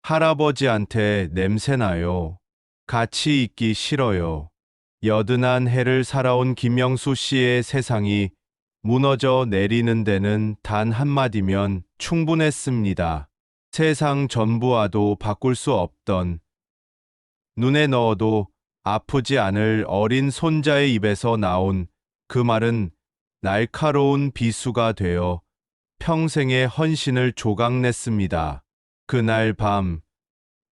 할아버지한테 냄새나요. 같이 있기 싫어요. 여든한 해를 살아온 김영수 씨의 세상이 무너져 내리는 데는 단 한마디면 충분했습니다. 세상 전부와도 바꿀 수 없던, 눈에 넣어도 아프지 않을 어린 손자의 입에서 나온 그 말은 날카로운 비수가 되어 평생의 헌신을 조각냈습니다. 그날 밤,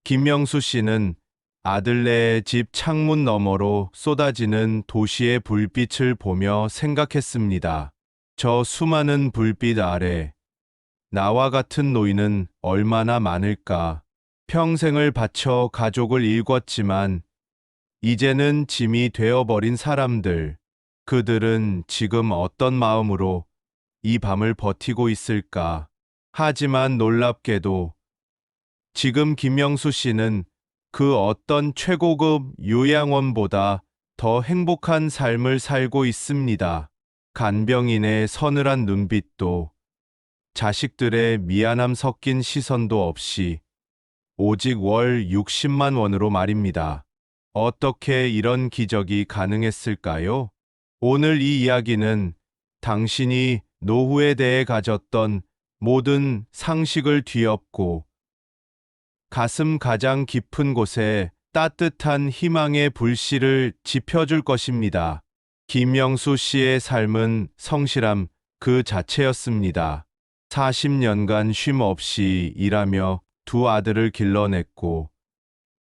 김명수 씨는 아들네의 집 창문 너머로 쏟아지는 도시의 불빛을 보며 생각했습니다. 저 수많은 불빛 아래 나와 같은 노인은 얼마나 많을까. 평생을 바쳐 가족을 일궜지만 이제는 짐이 되어버린 사람들, 그들은 지금 어떤 마음으로 이 밤을 버티고 있을까. 하지만 놀랍게도 지금 김명수 씨는 그 어떤 최고급 요양원보다 더 행복한 삶을 살고 있습니다. 간병인의 서늘한 눈빛도, 자식들의 미안함 섞인 시선도 없이 오직 월 60만 원으로 말입니다. 어떻게 이런 기적이 가능했을까요? 오늘 이 이야기는 당신이 노후에 대해 가졌던 모든 상식을 뒤엎고 가슴 가장 깊은 곳에 따뜻한 희망의 불씨를 지펴줄 것입니다. 김명수 씨의 삶은 성실함 그 자체였습니다. 40년간 쉼 없이 일하며 두 아들을 길러냈고,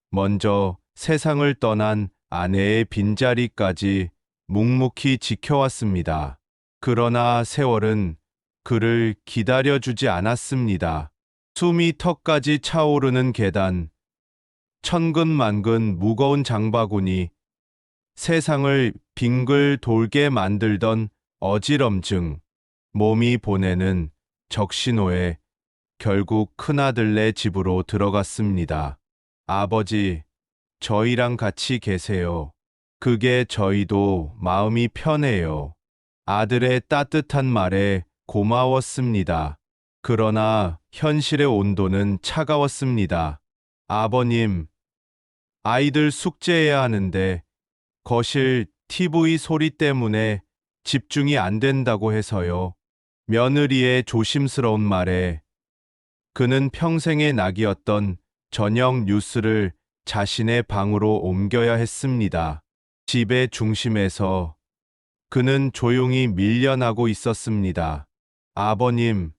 먼저 세상을 떠난 아내의 빈자리까지 묵묵히 지켜왔습니다. 그러나 세월은 그를 기다려주지 않았습니다. 숨이 턱까지 차오르는 계단, 천근만근 무거운 장바구니, 세상을 빙글 돌게 만들던 어지럼증, 몸이 보내는 적신호에 결국 큰아들네 집으로 들어갔습니다. 아버지, 저희랑 같이 계세요. 그게 저희도 마음이 편해요. 아들의 따뜻한 말에 고마웠습니다. 그러나 현실의 온도는 차가웠습니다. 아버님, 아이들 숙제해야 하는데 거실 TV 소리 때문에 집중이 안 된다고 해서요. 며느리의 조심스러운 말에 그는 평생의 낙이었던 저녁 뉴스를 자신의 방으로 옮겨야 했습니다. 집의 중심에서 그는 조용히 밀려나고 있었습니다. 아버님,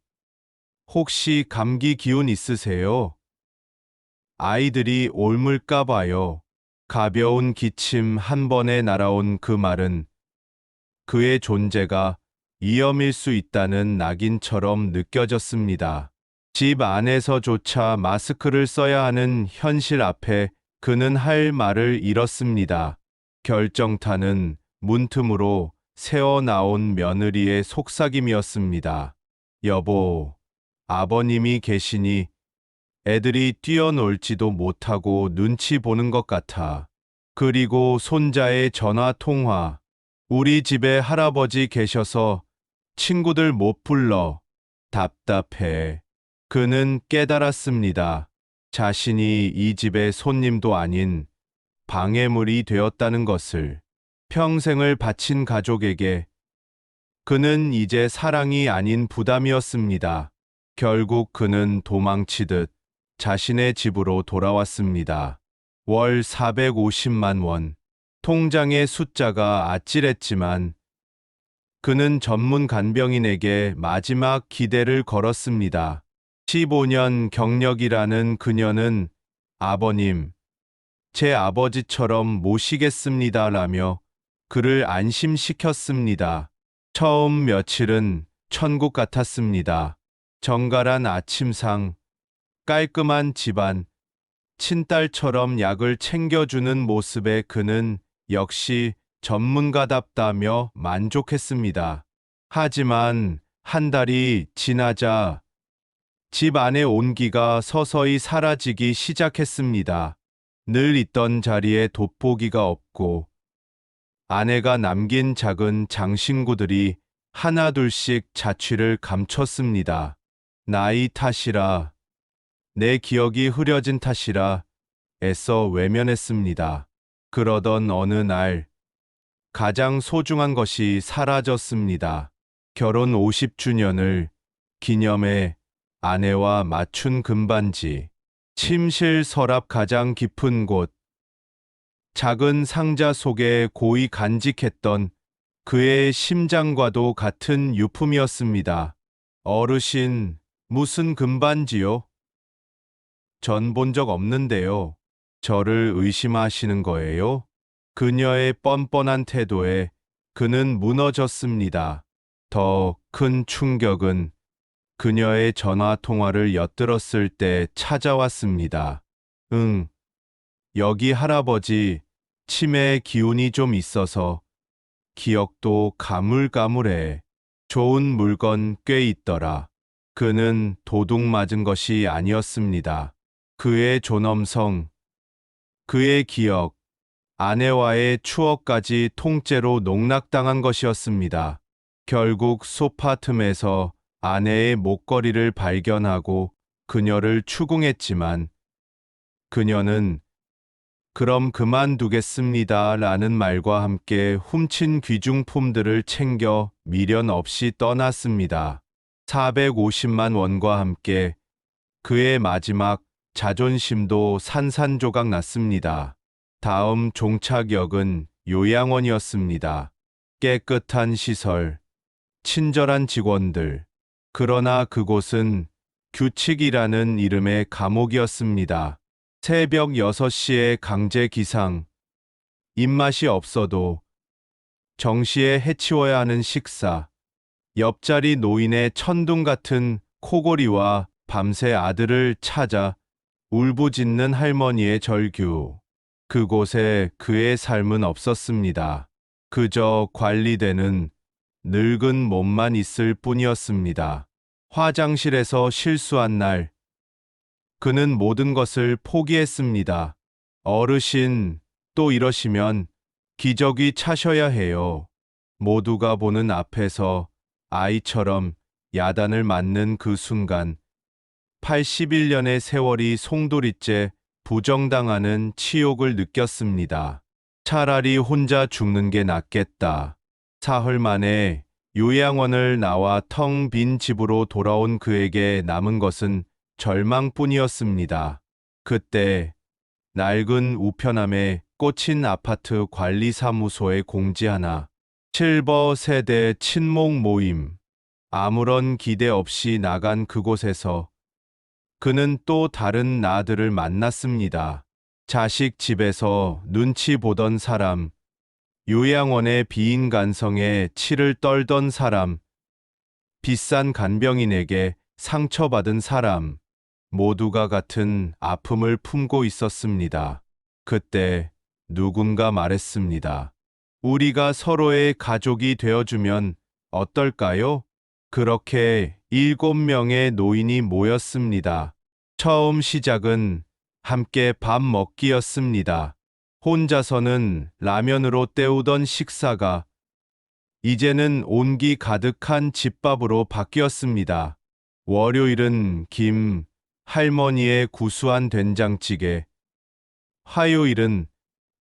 혹시 감기 기운 있으세요? 아이들이 옮을까 봐요. 가벼운 기침 한 번에 날아온 그 말은 그의 존재가 위험일 수 있다는 낙인처럼 느껴졌습니다. 집 안에서조차 마스크를 써야 하는 현실 앞에 그는 할 말을 잃었습니다. 결정타는 문틈으로 새어나온 며느리의 속삭임이었습니다. 여보, 아버님이 계시니 애들이 뛰어놀지도 못하고 눈치 보는 것 같아. 그리고 손자의 전화 통화. 우리 집에 할아버지 계셔서 친구들 못 불러. 답답해. 그는 깨달았습니다. 자신이 이 집의 손님도 아닌 방해물이 되었다는 것을. 평생을 바친 가족에게 그는 이제 사랑이 아닌 부담이었습니다. 결국 그는 도망치듯 자신의 집으로 돌아왔습니다. 월 450만 원. 통장의 숫자가 아찔했지만 그는 전문 간병인에게 마지막 기대를 걸었습니다. 15년 경력이라는 그녀는 아버님, 제 아버지처럼 모시겠습니다라며 그를 안심시켰습니다. 처음 며칠은 천국 같았습니다. 정갈한 아침상, 깔끔한 집안, 친딸처럼 약을 챙겨주는 모습에 그는 역시 전문가답다며 만족했습니다. 하지만 한 달이 지나자 집 안의 온기가 서서히 사라지기 시작했습니다. 늘 있던 자리에 돋보기가 없고 아내가 남긴 작은 장신구들이 하나둘씩 자취를 감췄습니다. 나이 탓이라 내 기억이 흐려진 탓이라 애써 외면했습니다. 그러던 어느 날 가장 소중한 것이 사라졌습니다. 결혼 50주년을 기념해 아내와 맞춘 금반지, 침실 서랍 가장 깊은 곳, 작은 상자 속에 고이 간직했던 그의 심장과도 같은 유품이었습니다. 어르신, 무슨 금반지요? 전 본 적 없는데요. 저를 의심하시는 거예요? 그녀의 뻔뻔한 태도에 그는 무너졌습니다. 더 큰 충격은 그녀의 전화 통화를 엿들었을 때 찾아왔습니다. 응, 여기 할아버지, 치매의 기운이 좀 있어서 기억도 가물가물해. 좋은 물건 꽤 있더라. 그는 도둑 맞은 것이 아니었습니다. 그의 존엄성, 그의 기억, 아내와의 추억까지 통째로 농락당한 것이었습니다. 결국 소파 틈에서 아내의 목걸이를 발견하고 그녀를 추궁했지만 그녀는 그럼 그만두겠습니다 라는 말과 함께 훔친 귀중품들을 챙겨 미련 없이 떠났습니다. 450만 원과 함께 그의 마지막 자존심도 산산조각 났습니다. 다음 종착역은 요양원이었습니다. 깨끗한 시설, 친절한 직원들. 그러나 그곳은 규칙이라는 이름의 감옥이었습니다. 새벽 6시에 강제 기상, 입맛이 없어도 정시에 해치워야 하는 식사, 옆자리 노인의 천둥 같은 코골이와 밤새 아들을 찾아 울부짖는 할머니의 절규. 그곳에 그의 삶은 없었습니다. 그저 관리되는 늙은 몸만 있을 뿐이었습니다. 화장실에서 실수한 날, 그는 모든 것을 포기했습니다. 어르신, 또 이러시면 기저귀 차셔야 해요. 모두가 보는 앞에서 아이처럼 야단을 맞는 그 순간, 81년의 세월이 송두리째 부정당하는 치욕을 느꼈습니다. 차라리 혼자 죽는 게 낫겠다. 사흘 만에 요양원을 나와 텅 빈 집으로 돌아온 그에게 남은 것은 절망뿐이었습니다. 그때 낡은 우편함에 꽂힌 아파트 관리사무소의 공지 하나. 실버 세대 친목 모임. 아무런 기대 없이 나간 그곳에서 그는 또 다른 나들을 만났습니다. 자식 집에서 눈치 보던 사람, 요양원의 비인 간성에 치를 떨던 사람, 비싼 간병인에게 상처받은 사람, 모두가 같은 아픔을 품고 있었습니다. 그때 누군가 말했습니다. 우리가 서로의 가족이 되어주면 어떨까요? 그렇게 7명의 노인이 모였습니다. 처음 시작은 함께 밥 먹기였습니다. 혼자서는 라면으로 때우던 식사가 이제는 온기 가득한 집밥으로 바뀌었습니다. 월요일은 김, 할머니의 구수한 된장찌개, 화요일은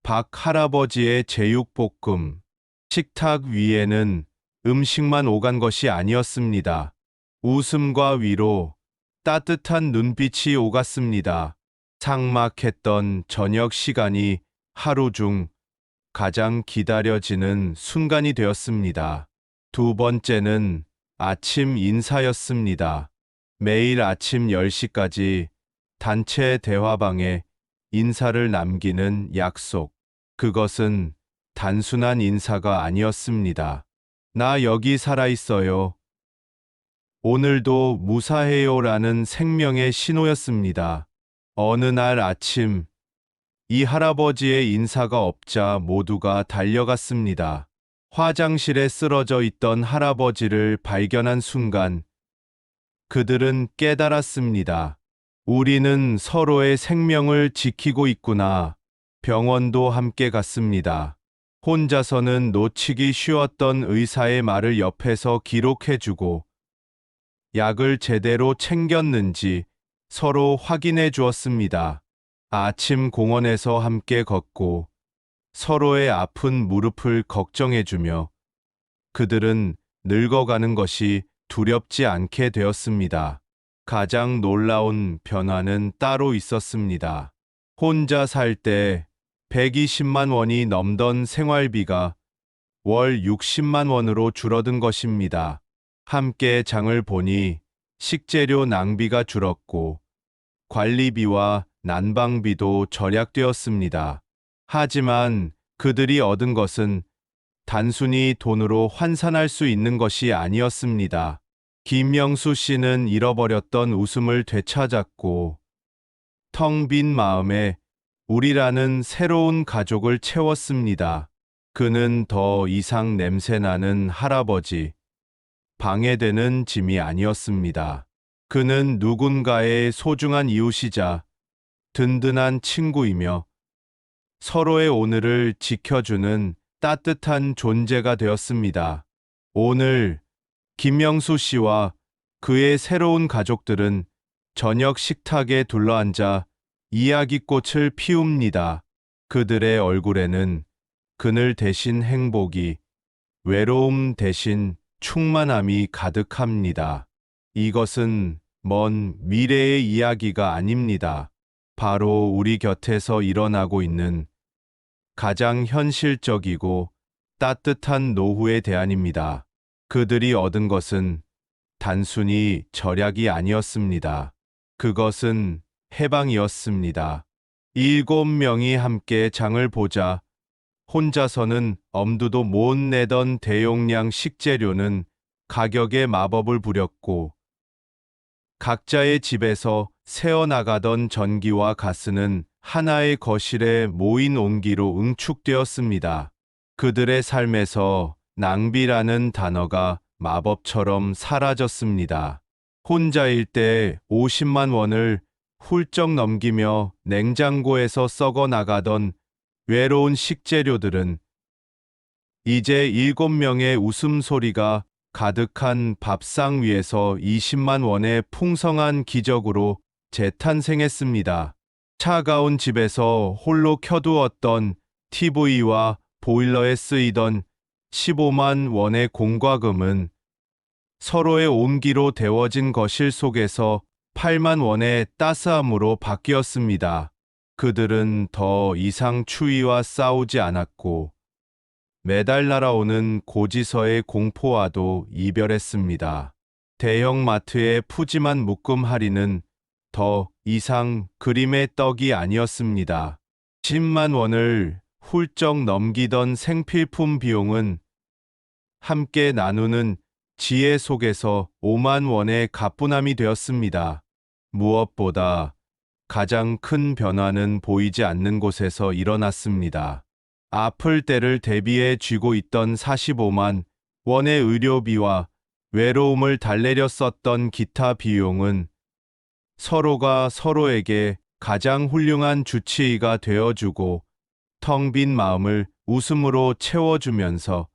박 할아버지의 제육볶음. 식탁 위에는 음식만 오간 것이 아니었습니다. 웃음과 위로, 따뜻한 눈빛이 오갔습니다. 삭막했던 저녁 시간이 하루 중 가장 기다려지는 순간이 되었습니다. 두 번째는 아침 인사였습니다. 매일 아침 10시까지 단체 대화방에 인사를 남기는 약속. 그것은 단순한 인사가 아니었습니다. 나 여기 살아있어요. 오늘도 무사해요라는 생명의 신호였습니다. 어느 날 아침, 이 할아버지의 인사가 없자 모두가 달려갔습니다. 화장실에 쓰러져 있던 할아버지를 발견한 순간, 그들은 깨달았습니다. 우리는 서로의 생명을 지키고 있구나. 병원도 함께 갔습니다. 혼자서는 놓치기 쉬웠던 의사의 말을 옆에서 기록해주고, 약을 제대로 챙겼는지 서로 확인해 주었습니다. 아침 공원에서 함께 걷고 서로의 아픈 무릎을 걱정해 주며 그들은 늙어가는 것이 두렵지 않게 되었습니다. 가장 놀라운 변화는 따로 있었습니다. 혼자 살 때 120만 원이 넘던 생활비가 월 60만 원으로 줄어든 것입니다. 함께 장을 보니 식재료 낭비가 줄었고 관리비와 난방비도 절약되었습니다. 하지만 그들이 얻은 것은 단순히 돈으로 환산할 수 있는 것이 아니었습니다. 김명수 씨는 잃어버렸던 웃음을 되찾았고 텅 빈 마음에 우리라는 새로운 가족을 채웠습니다. 그는 더 이상 냄새나는 할아버지, 방해되는 짐이 아니었습니다. 그는 누군가의 소중한 이웃이자 든든한 친구이며 서로의 오늘을 지켜주는 따뜻한 존재가 되었습니다. 오늘 김명수 씨와 그의 새로운 가족들은 저녁 식탁에 둘러앉아 이야기꽃을 피웁니다. 그들의 얼굴에는 그늘 대신 행복이, 외로움 대신 충만함이 가득합니다. 이것은 먼 미래의 이야기가 아닙니다. 바로 우리 곁에서 일어나고 있는 가장 현실적이고 따뜻한 노후의 대안입니다. 그들이 얻은 것은 단순히 절약이 아니었습니다. 그것은 해방이었습니다. 7명이 함께 장을 보자 혼자서는 엄두도 못 내던 대용량 식재료는 가격에 마법을 부렸고 각자의 집에서 새어나가던 전기와 가스는 하나의 거실에 모인 온기로 응축되었습니다. 그들의 삶에서 낭비라는 단어가 마법처럼 사라졌습니다. 혼자일 때 50만 원을 훌쩍 넘기며 냉장고에서 썩어 나가던 외로운 식재료들은 이제 7명의 웃음소리가 가득한 밥상 위에서 20만 원의 풍성한 기적으로 재탄생했습니다. 차가운 집에서 홀로 켜두었던 TV와 보일러에 쓰이던 15만 원의 공과금은 서로의 온기로 데워진 거실 속에서 8만 원의 따스함으로 바뀌었습니다. 그들은 더 이상 추위와 싸우지 않았고 매달 날아오는 고지서의 공포와도 이별했습니다. 대형마트의 푸짐한 묶음 할인은 더 이상 그림의 떡이 아니었습니다. 10만 원을 훌쩍 넘기던 생필품 비용은 함께 나누는 지혜 속에서 5만 원의 가뿐함이 되었습니다. 무엇보다 가장 큰 변화는 보이지 않는 곳에서 일어났습니다. 아플 때를 대비해 쥐고 있던 45만 원의 의료비와 외로움을 달래려 썼던 기타 비용은 서로가 서로에게 가장 훌륭한 주치의가 되어주고 텅 빈 마음을 웃음으로 채워주면서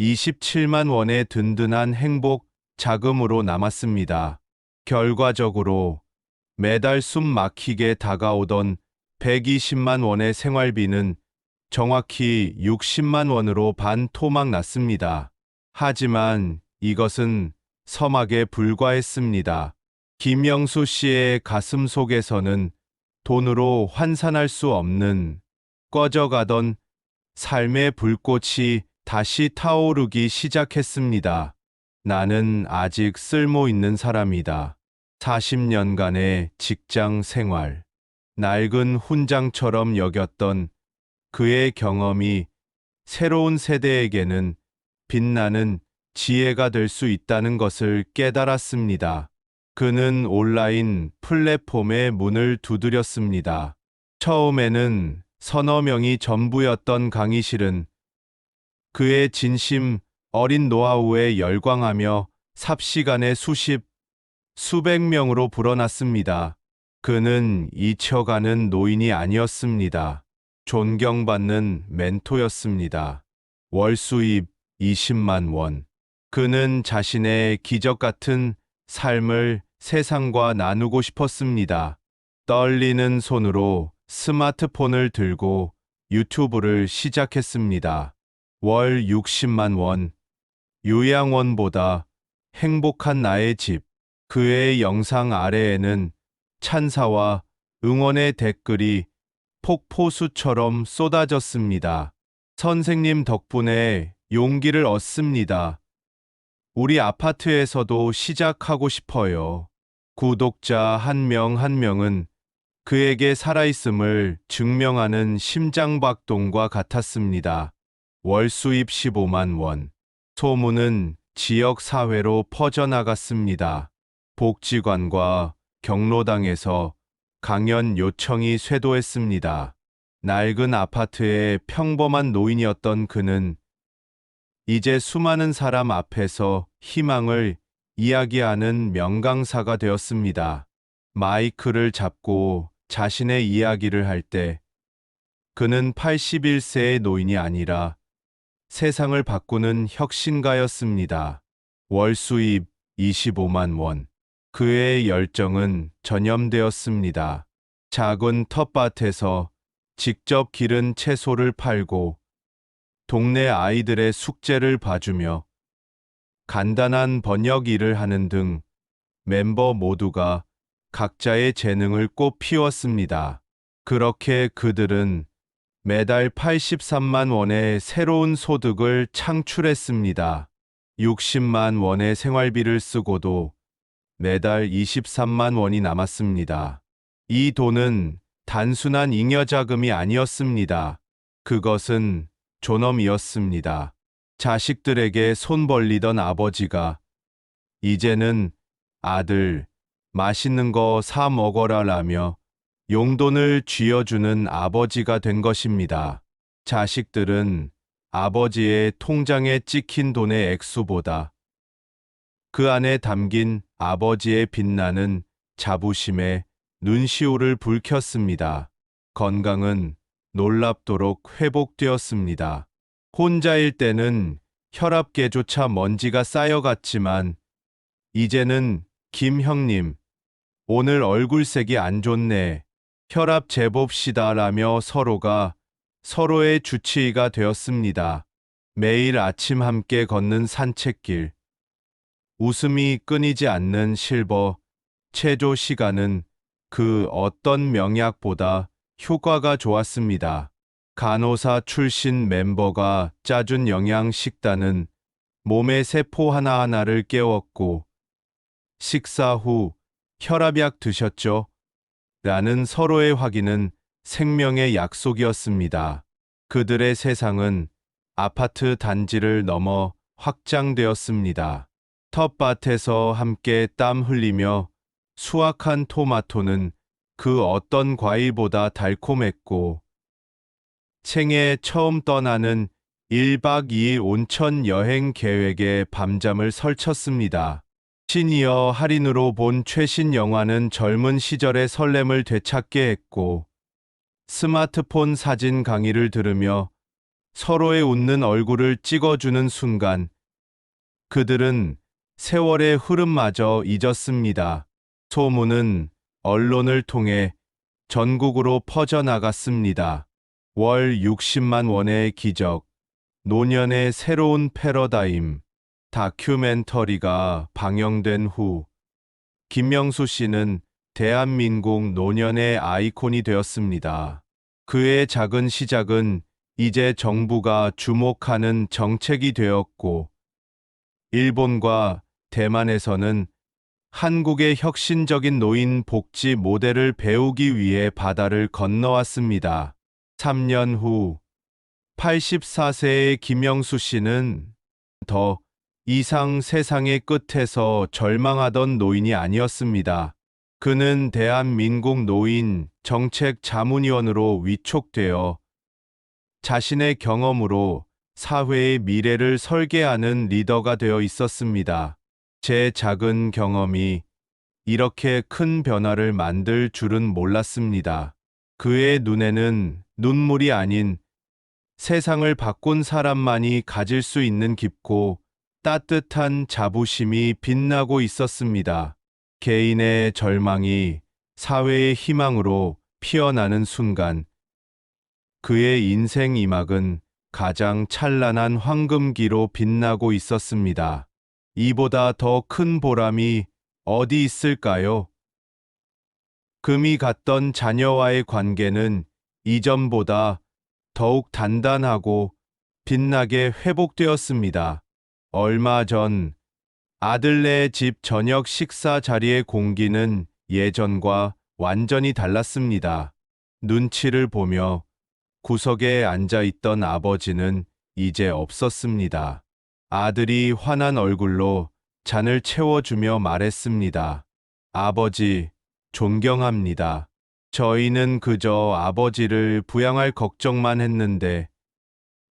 27만 원의 든든한 행복 자금으로 남았습니다. 결과적으로 매달 숨 막히게 다가오던 120만 원의 생활비는 정확히 60만 원으로 반토막 났습니다. 하지만 이것은 서막에 불과했습니다. 김영수 씨의 가슴 속에서는 돈으로 환산할 수 없는 꺼져가던 삶의 불꽃이 다시 타오르기 시작했습니다. 나는 아직 쓸모 있는 사람이다. 40년간의 직장 생활, 낡은 훈장처럼 여겼던 그의 경험이 새로운 세대에게는 빛나는 지혜가 될 수 있다는 것을 깨달았습니다. 그는 온라인 플랫폼의 문을 두드렸습니다. 처음에는 서너 명이 전부였던 강의실은 그의 진심 어린 노하우에 열광하며 삽시간에 수백 명으로 불어났습니다. 그는 잊혀가는 노인이 아니었습니다. 존경받는 멘토였습니다. 월 수입 20만 원. 그는 자신의 기적 같은 삶을 세상과 나누고 싶었습니다. 떨리는 손으로 스마트폰을 들고 유튜브를 시작했습니다. 월 60만 원. 요양원보다 행복한 나의 집. 그의 영상 아래에는 찬사와 응원의 댓글이 폭포수처럼 쏟아졌습니다. 선생님 덕분에 용기를 얻습니다. 우리 아파트에서도 시작하고 싶어요. 구독자 한 명 한 명은 그에게 살아있음을 증명하는 심장박동과 같았습니다. 월 수입 15만 원. 소문은 지역 사회로 퍼져나갔습니다. 복지관과 경로당에서 강연 요청이 쇄도했습니다. 낡은 아파트의 평범한 노인이었던 그는 이제 수많은 사람 앞에서 희망을 이야기하는 명강사가 되었습니다. 마이크를 잡고 자신의 이야기를 할 때 그는 81세의 노인이 아니라 세상을 바꾸는 혁신가였습니다. 월 수입 25만 원. 그의 열정은 전염되었습니다. 작은 텃밭에서 직접 기른 채소를 팔고 동네 아이들의 숙제를 봐주며 간단한 번역 일을 하는 등 멤버 모두가 각자의 재능을 꽃 피웠습니다. 그렇게 그들은 매달 83만 원의 새로운 소득을 창출했습니다. 60만 원의 생활비를 쓰고도 매달 23만 원이 남았습니다. 이 돈은 단순한 잉여자금이 아니었습니다. 그것은 존엄이었습니다. 자식들에게 손 벌리던 아버지가 이제는 아들, 맛있는 거 사 먹어라 라며 용돈을 쥐어주는 아버지가 된 것입니다. 자식들은 아버지의 통장에 찍힌 돈의 액수보다 그 안에 담긴 아버지의 빛나는 자부심에 눈시울을 붉혔습니다. 건강은 놀랍도록 회복되었습니다. 혼자일 때는 혈압계조차 먼지가 쌓여갔지만 이제는 김 형님, 오늘 얼굴색이 안 좋네. 혈압 재봅시다 라며 서로가 서로의 주치의가 되었습니다. 매일 아침 함께 걷는 산책길. 웃음이 끊이지 않는 실버 체조 시간은 그 어떤 명약보다 효과가 좋았습니다. 간호사 출신 멤버가 짜준 영양 식단은 몸의 세포 하나하나를 깨웠고 식사 후 혈압약 드셨죠? 라는 서로의 확인은 생명의 약속이었습니다. 그들의 세상은 아파트 단지를 넘어 확장되었습니다. 텃밭에서 함께 땀 흘리며 수확한 토마토는 그 어떤 과일보다 달콤했고 생애 처음 떠나는 1박 2일 온천 여행 계획에 밤잠을 설쳤습니다. 시니어 할인으로 본 최신 영화는 젊은 시절의 설렘을 되찾게 했고 스마트폰 사진 강의를 들으며 서로의 웃는 얼굴을 찍어주는 순간 그들은 세월의 흐름마저 잊었습니다. 소문은 언론을 통해 전국으로 퍼져나갔습니다. 월 60만 원의 기적, 노년의 새로운 패러다임. 다큐멘터리가 방영된 후 김명수 씨는 대한민국 노년의 아이콘이 되었습니다. 그의 작은 시작은 이제 정부가 주목하는 정책이 되었고 일본과 대만에서는 한국의 혁신적인 노인 복지 모델을 배우기 위해 바다를 건너왔습니다. 3년 후 84세의 김영수 씨는 더 이상 세상의 끝에서 절망하던 노인이 아니었습니다. 그는 대한민국 노인 정책 자문위원으로 위촉되어 자신의 경험으로 사회의 미래를 설계하는 리더가 되어 있었습니다. 제 작은 경험이 이렇게 큰 변화를 만들 줄은 몰랐습니다. 그의 눈에는 눈물이 아닌 세상을 바꾼 사람만이 가질 수 있는 깊고 따뜻한 자부심이 빛나고 있었습니다. 개인의 절망이 사회의 희망으로 피어나는 순간, 그의 인생 이막은 가장 찬란한 황금기로 빛나고 있었습니다. 이보다 더 큰 보람이 어디 있을까요? 금이 갔던 자녀와의 관계는 이전보다 더욱 단단하고 빛나게 회복되었습니다. 얼마 전 아들네 집 저녁 식사 자리의 공기는 예전과 완전히 달랐습니다. 눈치를 보며 구석에 앉아 있던 아버지는 이제 없었습니다. 아들이 환한 얼굴로 잔을 채워주며 말했습니다. 아버지, 존경합니다. 저희는 그저 아버지를 부양할 걱정만 했는데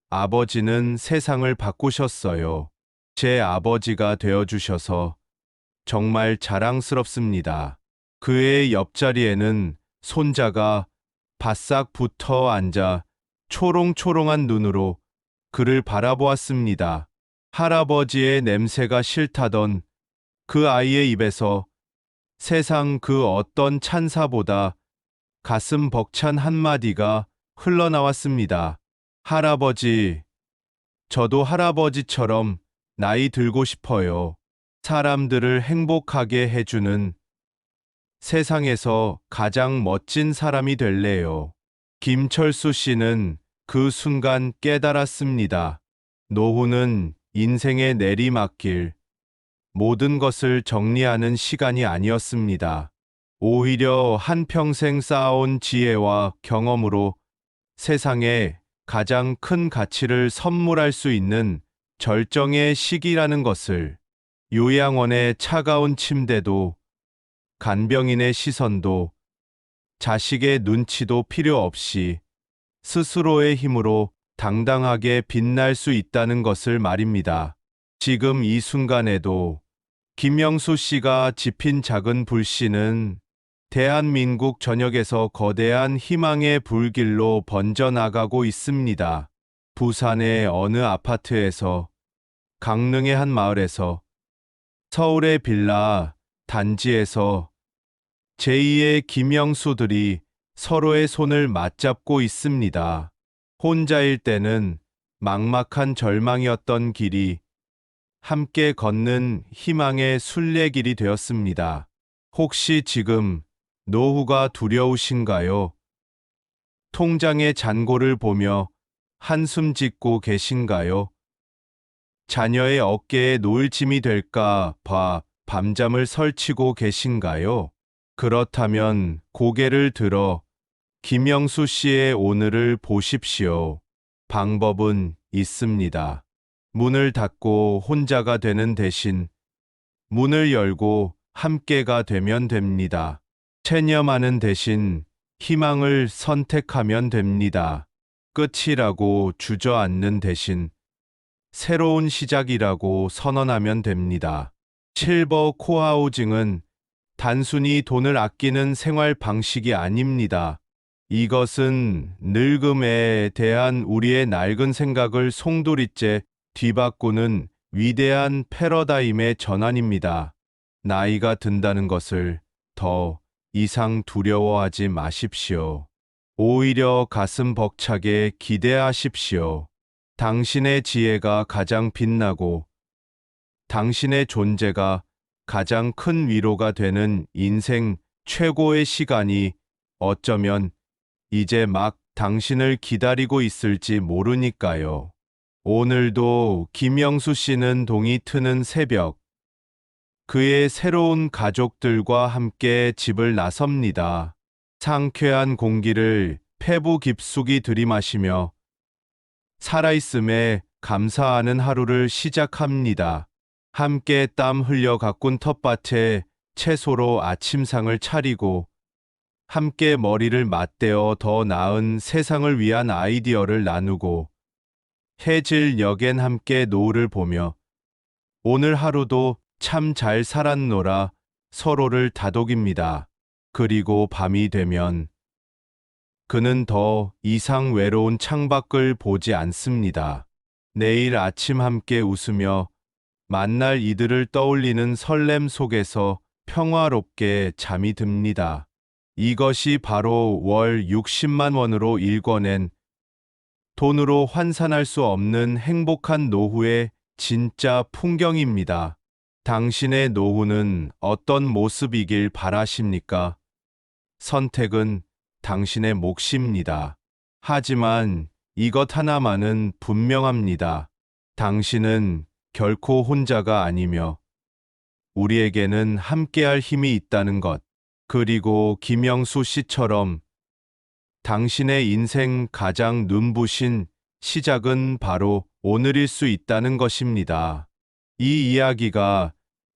아버지는 세상을 바꾸셨어요. 제 아버지가 되어주셔서 정말 자랑스럽습니다. 그의 옆자리에는 손자가 바싹 붙어 앉아 초롱초롱한 눈으로 그를 바라보았습니다. 할아버지의 냄새가 싫다던 그 아이의 입에서 세상 그 어떤 찬사보다 가슴 벅찬 한마디가 흘러나왔습니다. 할아버지, 저도 할아버지처럼 나이 들고 싶어요. 사람들을 행복하게 해주는 세상에서 가장 멋진 사람이 될래요. 김철수 씨는 그 순간 깨달았습니다. 노후는 인생의 내리막길, 모든 것을 정리하는 시간이 아니었습니다. 오히려 한평생 쌓아온 지혜와 경험으로 세상에 가장 큰 가치를 선물할 수 있는 절정의 시기라는 것을. 요양원의 차가운 침대도, 간병인의 시선도, 자식의 눈치도 필요 없이 스스로의 힘으로 당당하게 빛날 수 있다는 것을 말입니다. 지금 이 순간에도 김명수 씨가 지핀 작은 불씨는 대한민국 전역에서 거대한 희망의 불길로 번져나가고 있습니다. 부산의 어느 아파트에서, 강릉의 한 마을에서, 서울의 빌라 단지에서 제2의 김명수들이 서로의 손을 맞잡고 있습니다. 혼자일 때는 막막한 절망이었던 길이 함께 걷는 희망의 순례길이 되었습니다. 혹시 지금 노후가 두려우신가요? 통장의 잔고를 보며 한숨 짓고 계신가요? 자녀의 어깨에 놓을 짐이 될까 봐 밤잠을 설치고 계신가요? 그렇다면 고개를 들어 김영수 씨의 오늘을 보십시오. 방법은 있습니다. 문을 닫고 혼자가 되는 대신 문을 열고 함께가 되면 됩니다. 체념하는 대신 희망을 선택하면 됩니다. 끝이라고 주저앉는 대신 새로운 시작이라고 선언하면 됩니다. 실버 코하우징은 단순히 돈을 아끼는 생활 방식이 아닙니다. 이것은 늙음에 대한 우리의 낡은 생각을 송두리째 뒤바꾸는 위대한 패러다임의 전환입니다. 나이가 든다는 것을 더 이상 두려워하지 마십시오. 오히려 가슴 벅차게 기대하십시오. 당신의 지혜가 가장 빛나고 당신의 존재가 가장 큰 위로가 되는 인생 최고의 시간이 어쩌면 이제 막 당신을 기다리고 있을지 모르니까요. 오늘도 김영수 씨는 동이 트는 새벽, 그의 새로운 가족들과 함께 집을 나섭니다. 상쾌한 공기를 폐부 깊숙이 들이마시며 살아있음에 감사하는 하루를 시작합니다. 함께 땀 흘려 가꾼 텃밭에 채소로 아침상을 차리고 함께 머리를 맞대어 더 나은 세상을 위한 아이디어를 나누고 해질녘엔 함께 노을을 보며 오늘 하루도 참 잘 살았노라 서로를 다독입니다. 그리고 밤이 되면 그는 더 이상 외로운 창밖을 보지 않습니다. 내일 아침 함께 웃으며 만날 이들을 떠올리는 설렘 속에서 평화롭게 잠이 듭니다. 이것이 바로 월 60만 원으로 일궈낸 돈으로 환산할 수 없는 행복한 노후의 진짜 풍경입니다. 당신의 노후는 어떤 모습이길 바라십니까? 선택은 당신의 몫입니다. 하지만 이것 하나만은 분명합니다. 당신은 결코 혼자가 아니며 우리에게는 함께할 힘이 있다는 것. 그리고 김영수 씨처럼 당신의 인생 가장 눈부신 시작은 바로 오늘일 수 있다는 것입니다. 이 이야기가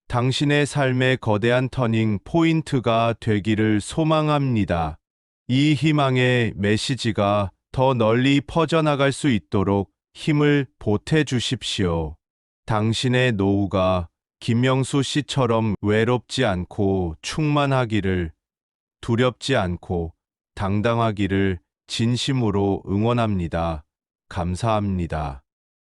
당신의 삶의 거대한 터닝 포인트가 되기를 소망합니다. 이 희망의 메시지가 더 널리 퍼져나갈 수 있도록 힘을 보태 주십시오. 당신의 노후가 김영수 씨처럼 외롭지 않고 충만하기를, 두렵지 않고 당당하기를 진심으로 응원합니다. 감사합니다.